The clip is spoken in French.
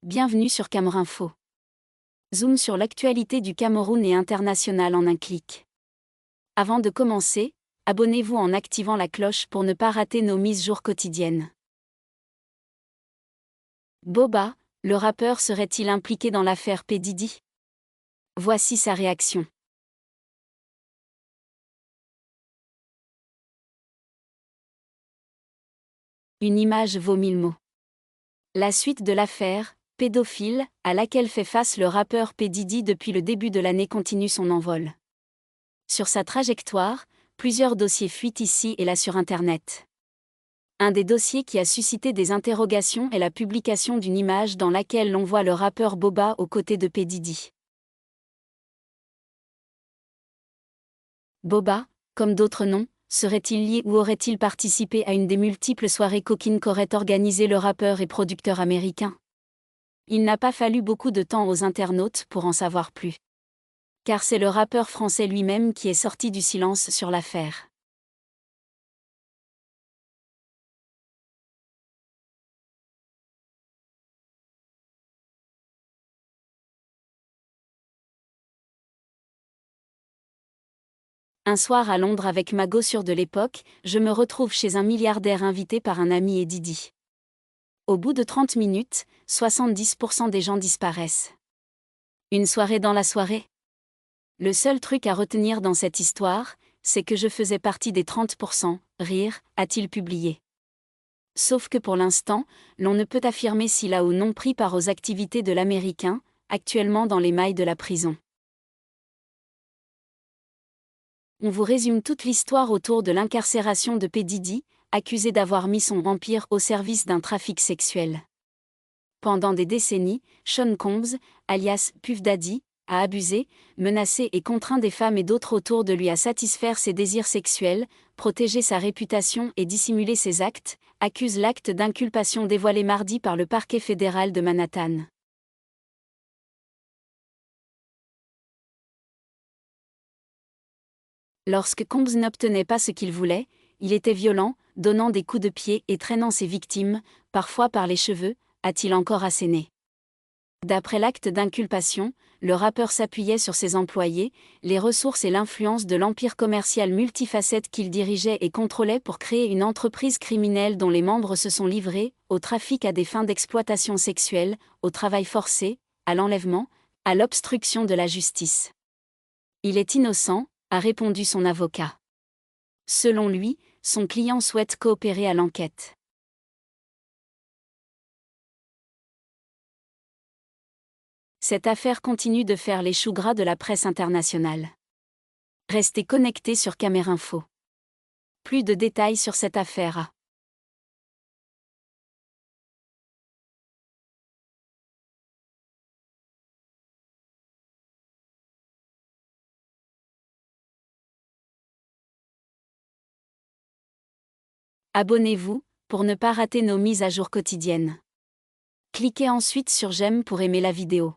Bienvenue sur Camerounfo. Zoom sur l'actualité du Cameroun et international en un clic. Avant de commencer, abonnez-vous en activant la cloche pour ne pas rater nos mises jour quotidiennes. Boba, le rappeur serait-il impliqué dans l'affaire P. Diddy? Voici sa réaction. Une image vaut mille mots. La suite de l'affaire, pédophile, à laquelle fait face le rappeur P. Diddy depuis le début de l'année continue son envol. Sur sa trajectoire, plusieurs dossiers fuitent ici et là sur Internet. Un des dossiers qui a suscité des interrogations est la publication d'une image dans laquelle l'on voit le rappeur Boba aux côtés de P. Diddy. Boba, comme d'autres noms, serait-il lié ou aurait-il participé à une des multiples soirées coquines qu'aurait organisé le rappeur et producteur américain? Il n'a pas fallu beaucoup de temps aux internautes pour en savoir plus. Car c'est le rappeur français lui-même qui est sorti du silence sur l'affaire. Un soir à Londres avec ma gossure de l'époque, je me retrouve chez un milliardaire invité par un ami et Diddy. Au bout de 30 minutes, 70% des gens disparaissent. Une soirée dans la soirée? Le seul truc à retenir dans cette histoire, c'est que je faisais partie des 30%, rire, a-t-il publié. Sauf que pour l'instant, l'on ne peut affirmer s'il a ou non pris part aux activités de l'Américain, actuellement dans les mailles de la prison. On vous résume toute l'histoire autour de l'incarcération de P. Diddy, accusé d'avoir mis son empire au service d'un trafic sexuel. Pendant des décennies, Sean Combs, alias Puff Daddy, a abusé, menacé et contraint des femmes et d'autres autour de lui à satisfaire ses désirs sexuels, protéger sa réputation et dissimuler ses actes, accuse l'acte d'inculpation dévoilé mardi par le parquet fédéral de Manhattan. Lorsque Combs n'obtenait pas ce qu'il voulait, il était violent, donnant des coups de pied et traînant ses victimes, parfois par les cheveux, a-t-il encore asséné. D'après l'acte d'inculpation, le rappeur s'appuyait sur ses employés, les ressources et l'influence de l'empire commercial multifacette qu'il dirigeait et contrôlait pour créer une entreprise criminelle dont les membres se sont livrés au trafic à des fins d'exploitation sexuelle, au travail forcé, à l'enlèvement, à l'obstruction de la justice. Il est innocent, a répondu son avocat. Selon lui, son client souhaite coopérer à l'enquête. Cette affaire continue de faire les choux gras de la presse internationale. Restez connectés sur Camerounfo. Plus de détails sur cette affaire. Abonnez-vous, pour ne pas rater nos mises à jour quotidiennes. Cliquez ensuite sur j'aime pour aimer la vidéo.